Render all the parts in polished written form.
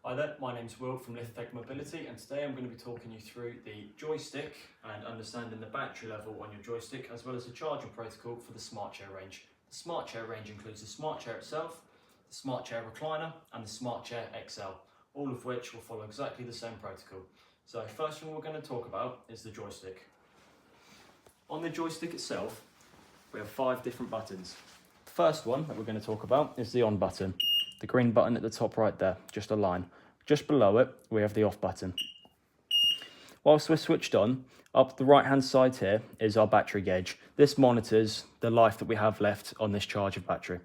Hi there, my name's Will from LITH-TECH Mobility, and today I'm going to be talking you through the joystick and understanding the battery level on your joystick, as well as the charging protocol for the Smart Chair range. The Smart Chair range includes the Smart Chair itself, the Smart Chair recliner and the Smart Chair XL, all of which will follow exactly the same protocol. So first thing we're going to talk about is the joystick. On the joystick itself, we have 5 different buttons. The first one that we're going to talk about is the on button. The green button at the top right there, just a line. Just below it, we have the off button. Whilst we're switched on, up the right hand side here is our battery gauge. This monitors the life that we have left on this charge of battery.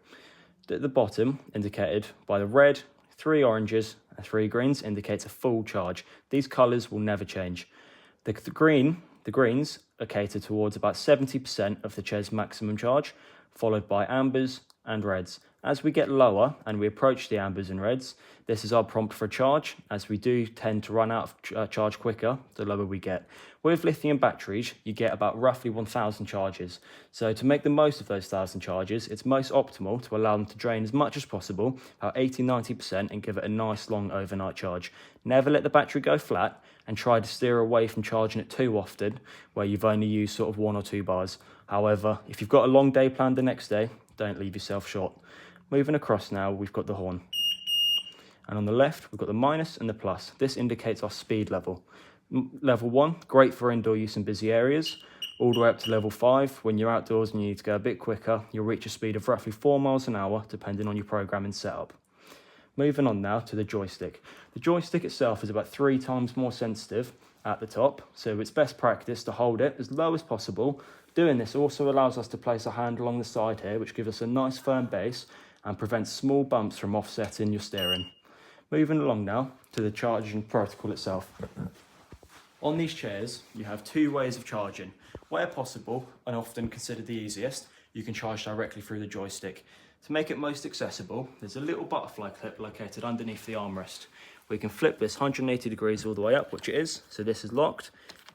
At the bottom, indicated by the red, 3 oranges and 3 greens, indicates a full charge. These colours will never change. The greens are catered towards about 70% of the chair's maximum charge, followed by ambers and reds. As we get lower and we approach the ambers and reds, this is our prompt for a charge, as we do tend to run out of charge quicker the lower we get. With lithium batteries, you get about roughly 1,000 charges. So to make the most of those 1,000 charges, it's most optimal to allow them to drain as much as possible, about 80-90%, and give it a nice long overnight charge. Never let the battery go flat, and try to steer away from charging it too often, where you've only used sort of 1 or 2 bars. However, if you've got a long day planned the next day, don't leave yourself short. Moving across now, we've got the horn. And on the left, we've got the minus and the plus. This indicates our speed level. Level 1, great for indoor use in busy areas. All the way up to level 5, when you're outdoors and you need to go a bit quicker, you'll reach a speed of roughly 4 miles an hour, depending on your programming setup. Moving on now to the joystick. The joystick itself is about 3 times more sensitive at the top, so it's best practice to hold it as low as possible. Doing this also allows us to place a hand along the side here, which gives us a nice firm base and prevents small bumps from offsetting your steering. Moving along now to the charging protocol itself. On these chairs, you have 2 ways of charging. Where possible, and often considered the easiest, you can charge directly through the joystick. To make it most accessible, there's a little butterfly clip located underneath the armrest. We can flip this 180 degrees all the way up, which it is. So this is locked,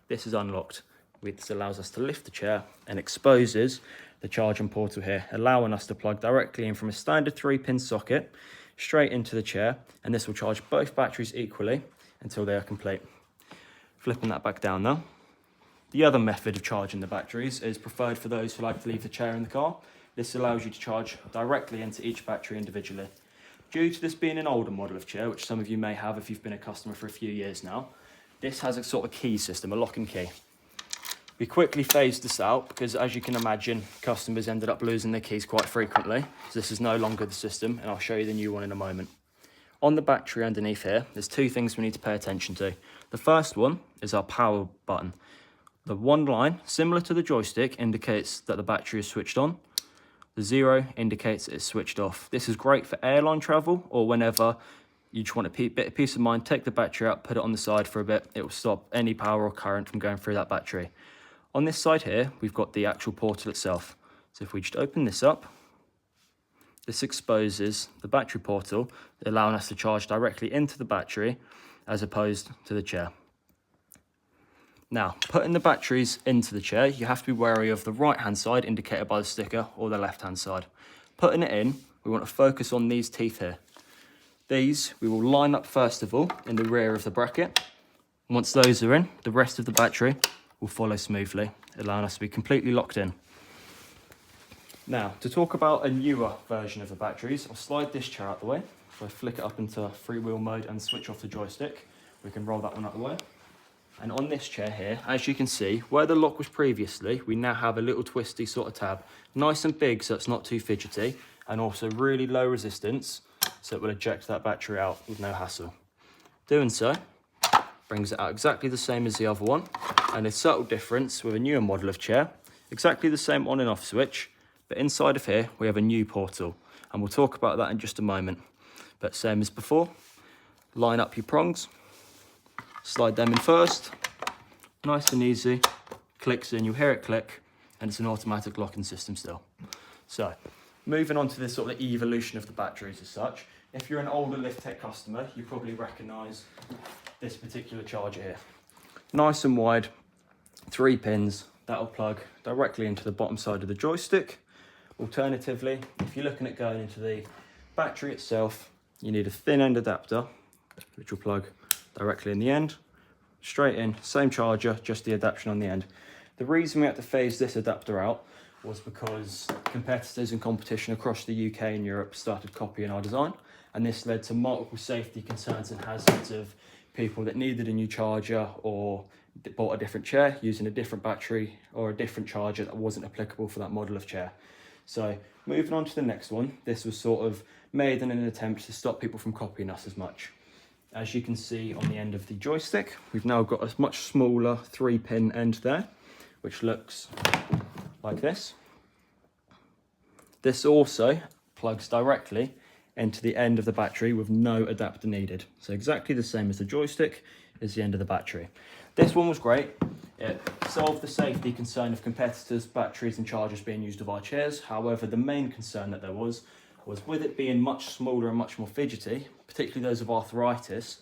this is unlocked. This allows us to lift the chair and exposes the charging portal here, allowing us to plug directly in from a standard 3-pin socket straight into the chair, and this will charge both batteries equally until they are complete. Flipping that back down now. The other method of charging the batteries is preferred for those who like to leave the chair in the car. This allows you to charge directly into each battery individually. Due to this being an older model of chair, which some of you may have if you've been a customer for a few years now, this has a sort of key system, a lock and key. We quickly phased this out because, as you can imagine, customers ended up losing their keys quite frequently. So this is no longer the system, and I'll show you the new one in a moment. On the battery underneath here, there's 2 things we need to pay attention to. The first one is our power button. The 1 line, similar to the joystick, indicates that the battery is switched on. The 0 indicates it's switched off. This is great for airline travel, or whenever you just want a bit of peace of mind, take the battery out, put it on the side for a bit. It will stop any power or current from going through that battery. On this side here, we've got the actual portal itself. So if we just open this up, this exposes the battery portal, allowing us to charge directly into the battery as opposed to the chair. Now, putting the batteries into the chair, you have to be wary of the right-hand side indicated by the sticker or the left-hand side. Putting it in, we want to focus on these teeth here. These we will line up first of all in the rear of the bracket. Once those are in, the rest of the battery will follow smoothly, allowing us to be completely locked in. Now, to talk about a newer version of the batteries, I'll slide this chair out the way. If I flick it up into freewheel mode and switch off the joystick, we can roll that one out the way. And on this chair here, as you can see, where the lock was previously, we now have a little twisty sort of tab. Nice and big, so it's not too fidgety, and also really low resistance, so it will eject that battery out with no hassle. Doing so brings it out exactly the same as the other one, and a subtle difference with a newer model of chair, exactly the same on and off switch, but inside of here we have a new portal, and we'll talk about that in just a moment. But same as before, line up your prongs, slide them in first, nice and easy, clicks in, you'll hear it click, and it's an automatic locking system still. So, moving on to this sort of evolution of the batteries as such. If you're an older LITH-TECH customer, you probably recognise this particular charger here. Nice and wide, 3 pins, that'll plug directly into the bottom side of the joystick. Alternatively, if you're looking at going into the battery itself, you need a thin end adapter which will plug directly in the end, straight in, same charger, just the adaptation on the end. The reason we had to phase this adapter out was because competitors and competition across the UK and Europe started copying our design, and this led to multiple safety concerns and hazards of people that needed a new charger or bought a different chair using a different battery or a different charger that wasn't applicable for that model of chair. So moving on to the next one, this was sort of made in an attempt to stop people from copying us as much. As you can see on the end of the joystick, we've now got a much smaller 3-pin end there, which looks like this. This also plugs directly into the end of the battery with no adapter needed. So exactly the same as the joystick is the end of the battery. This one was great. It solved the safety concern of competitors' batteries and chargers being used with our chairs. However, the main concern that there was with it being much smaller and much more fidgety, particularly those with arthritis,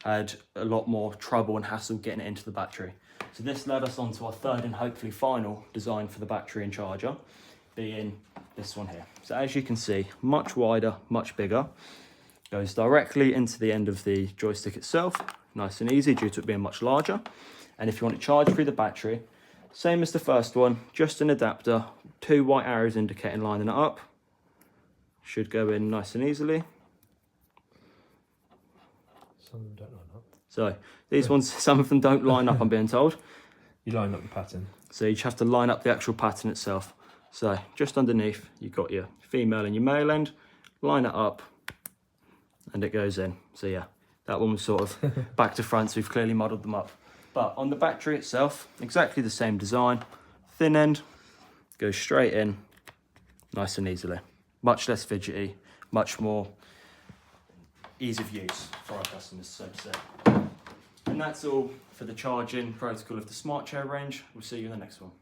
had a lot more trouble and hassle getting it into the battery. So this led us on to our third and hopefully final design for the battery and charger, being this one here. So as you can see, much wider, much bigger, goes directly into the end of the joystick itself, nice and easy due to it being much larger. And if you want to charge through the battery, same as the first one, just an adapter, 2 white arrows indicating lining it up. Should go in nice and easily. Some of them don't line up. So these ones, some of them don't line up, I'm being told. You line up the pattern. So you just have to line up the actual pattern itself. So just underneath, you've got your female and your male end, line it up, and it goes in. So yeah, that one was sort of back to front, so we've clearly modelled them up. But on the battery itself, exactly the same design. Thin end, goes straight in, nice and easily. Much less fidgety, much more ease of use for our customers, so to say. And that's all for the charging protocol of the Smart Chair range. We'll see you in the next one.